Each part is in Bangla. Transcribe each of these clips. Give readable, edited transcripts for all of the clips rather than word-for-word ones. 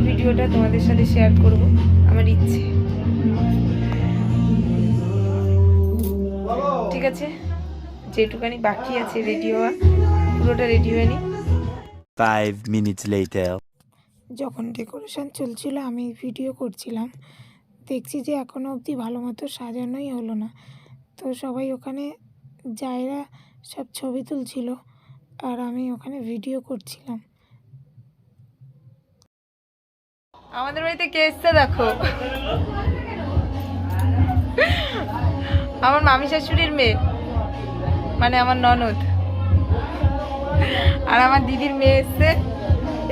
ভিডিওটা তোমাদের সাথে শেয়ার করব আমার ইচ্ছে। ঠিক আছে, যেটুকানি বাকি আছে রেডি হওয়া পুরোটা রেডি হয়নি। 5 minutes later যখন ডেকোরেশন চলছিল আমি ভিডিও করছিলাম, দেখছি যে এখনো অবধি ভালো মতো সাজানোই হলো না। তো সবাই ওখানে জায়গা সব ছবি তুলছিল আর আমি ওখানে ভিডিও করছিলাম। আমাদের বাড়িতে কে এসছে দেখো, আমার মামি শাশুড়ির মেয়ে, মানে আমার ননদ, আর আমার দিদির মেয়ে এসছে,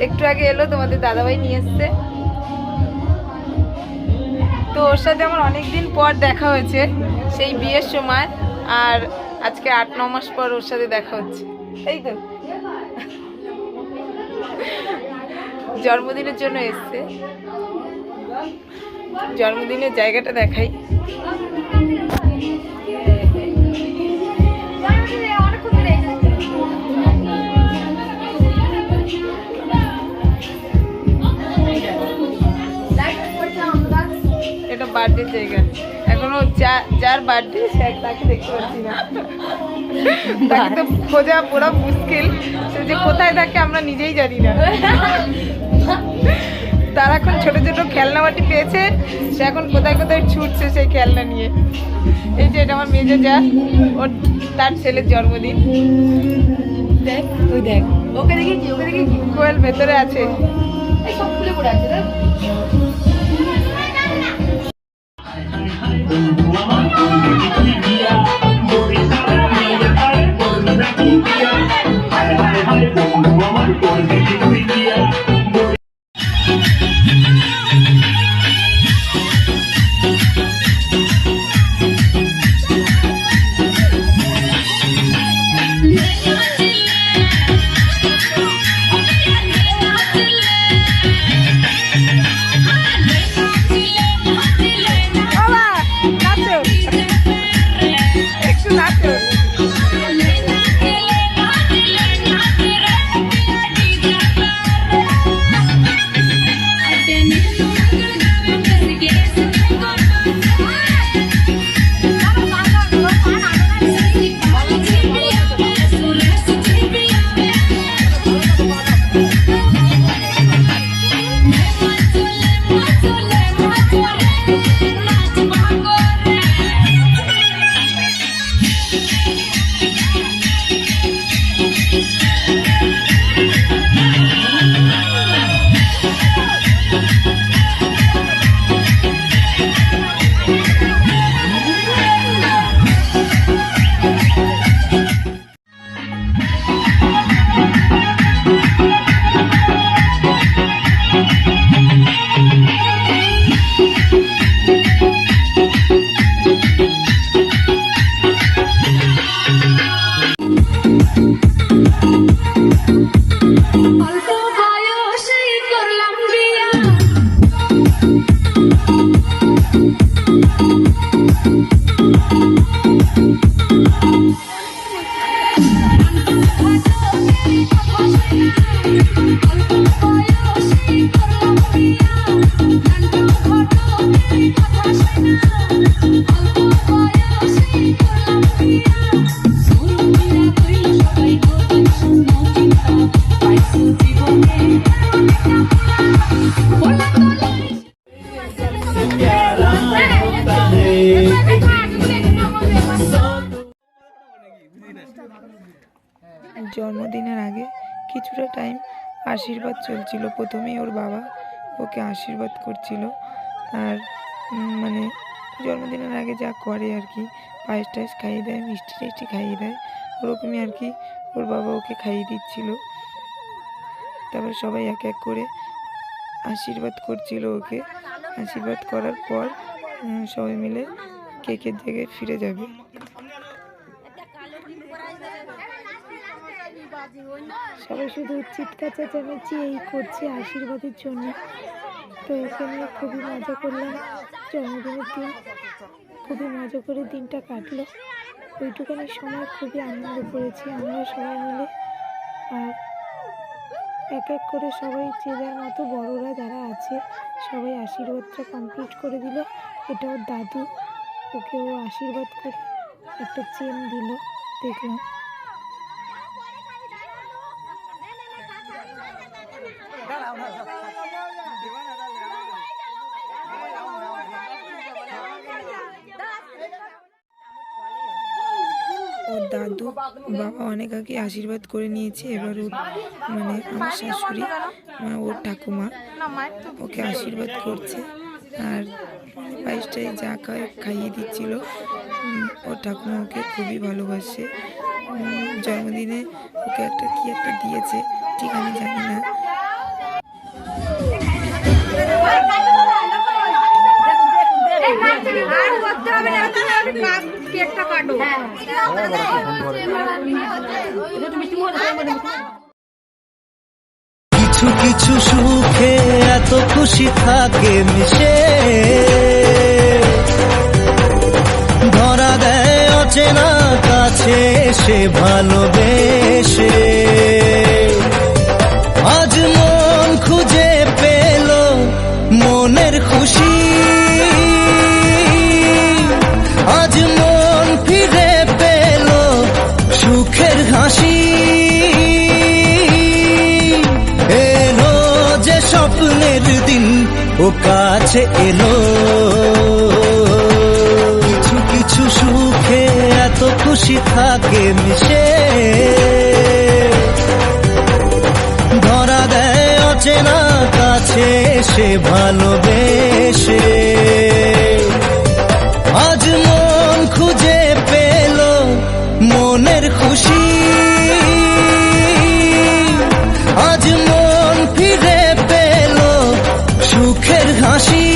একটু আগে এলো, তোমাদের দাদাভাই নিয়ে এসছে। তো ওর সাথে আমার অনেকদিন পর দেখা হয়েছে, সেই বিয়ের সময়, আর আজকে 8-9 মাস পর ওর সাথে দেখা হচ্ছে। এই তো জন্মদিনের জন্য এসছে, জন্মদিনের জায়গাটা দেখাই। এটা বার্থডে জায়গা, এখনো যার বার্থডে তাকে দেখতে পাচ্ছি না, তাকে তো খোঁজা পুরো মুশকিল, সে যে কোথায় থাকে আমরা নিজেই জানি না। তারা এখন ছোট ছোট খেলনা বাটি পেয়েছে, সে এখন কোথায় কোথায় ছুটছে সেই খেলনা নিয়ে। এই যে এটা আমার মেজো যা, ওর তার ছেলের জন্মদিন। দেখ ওই দেখ, ওকে দেখি কি, ওকে দেখি কি, কোয়েল ভেতরে আছে, এই সব খুলে পড়ে আছে। দেখ জন্মদিনের আগে কিছুটা টাইম আশীর্বাদ চলছিল। প্রথমেই ওর বাবা ওকে আশীর্বাদ করছিল, আর মানে জন্মদিনের আগে যা করে আর কি, পায়েস টায়েস খাইয়ে দেয়, মিষ্টি টিষ্টি খাইয়ে দেয়, ওরকমই আর কি ওর বাবা ওকে খাইয়ে দিচ্ছিল। তারপর সবাই এক এক করে আশীর্বাদ করছিল ওকে। আশীর্বাদ করার পর সবাই মিলে কেকের জায়গায় ফিরে যাবে। সবাই শুধু চিৎকার চেঁচামেচি এই করছে আশীর্বাদের জন্য। তো ওকে নিয়ে খুবই মজা করলাম। জন্মদিনের দিন খুবই মজা করে দিনটা কাটলো। ওইটুখানি সময় খুবই আনন্দ করেছি আমরা সবাই মিলে। আর এক এক করে সবাই যে যার মতো বড়রা যারা আছে সবাই আশীর্বাদটা কমপ্লিট করে দিল। এটা ওর দাদু, ওকে ও আশীর্বাদ করে একটা চেন দিল দেখলাম। ওর দাদু বাবা অনেক আগে আশীর্বাদ করে নিয়েছে। এবার ওর মানে আমার শাশুড়ি ওর ঠাকুমা ওকে আশীর্বাদ করছে, আর পায়েসটাই যা খাইয়ে দিচ্ছিল। ওর ঠাকুমা ওকে খুবই ভালোবাসে। জন্মদিনে ওকে একটা কি একটা দিয়েছে, ঠিক আমি জানি না। কিছু কিছু সুখে এত খুশি থাকে মিশে, ধরা দেয় অচেনা কাছে সে ভালোবেসে। আজ মন খুঁজে পেল মনের খুশি, আজ মন ফিরে পেল সুখের হাসি। এলো যে স্বপ্নের দিন ও কাছে এলো, কিছু কিছু সুখে এত খুশি থাকে মিশে, ধরা দেয় অচেনা কাছে সে ভালোবেসে। আজ মন খুঁজে পেল মনের খুশি, আজ মন ফিরে পেল সুখের হাসি।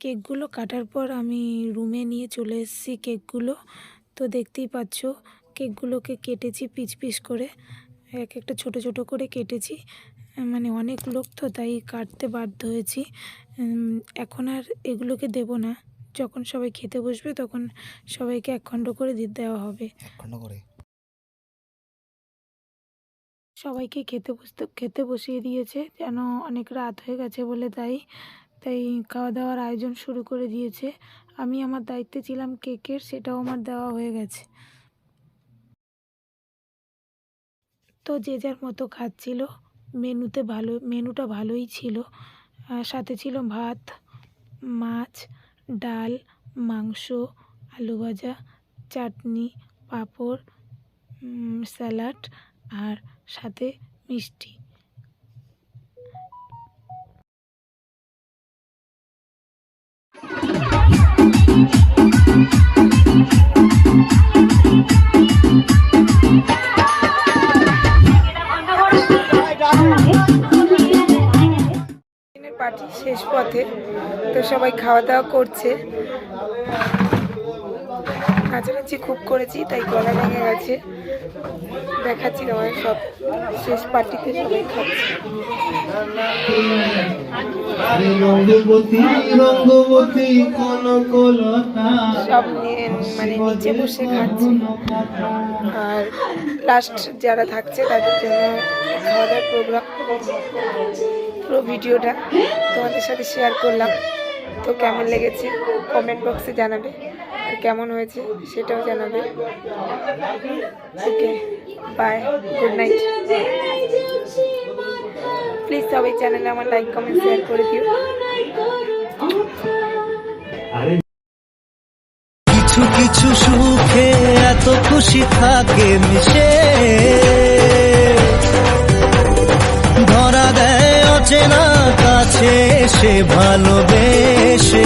কেকগুলো কাটার পর আমি রুমে নিয়ে চলে এসেছি কেকগুলো। তো দেখতেই পাচ্ছ কেকগুলোকে কেটেছি পিস পিস করে, এক একটা ছোট ছোট করে কেটেছি। মানে অনেক লোক তো তাই কাটতে বাধ্য হয়েছি। এখন আর এগুলোকে দেব না, যখন সবাই খেতে বসবে তখন সবাইকে এক খণ্ড করে দেওয়া হবে। সবাইকে খেতে বসিয়ে দিয়েছে, যেন অনেক রাত হয়ে গেছে বলে তাই খাওয়া দাওয়ার আয়োজন শুরু করে দিয়েছে। আমি আমার দায়িত্বে ছিলাম কেকের, সেটাও আমার দেওয়া হয়ে গেছে। তো যে যার মতো খাচ্ছিল। মেনুটা ভালোই ছিল। সাথে ছিল ভাত, মাছ, ডাল, মাংস, আলু ভাজা, চাটনি, পাঁপড়, স্যালাড আর সাথে মিষ্টি। পার্টি শেষ পথে, তো সবাই খাওয়া দাওয়া করছে। নাচানাচি খুব করেছি, তাই গলা ভেঙে গেছে। দেখাচ্ছি তোমায় সব শেষ পার্টিতে সবাই খাচ্ছে। সব মানে নিচে বসে খাচ্ছে। আর লাস্ট যারা থাকছে তাদের জন্য খাওয়া দাওয়ার প্রোগ্রাম। পুরো ভিডিওটা তোমাদের সাথে শেয়ার করলাম। তো কেমন লেগেছে কমেন্ট বক্সে জানাবে, আর কেমন হয়েছে সেটাও জানাবে। ওকে, বাই, গুড নাইট। প্লিজ সবাই চ্যানেলে আমার লাইক কমেন্ট শেয়ার করে দিও। কিছু কিছু সুখে এত খুশি থাকে মিশে, ধরা দেয় অচেনা কাছে সে ভালোবেসে।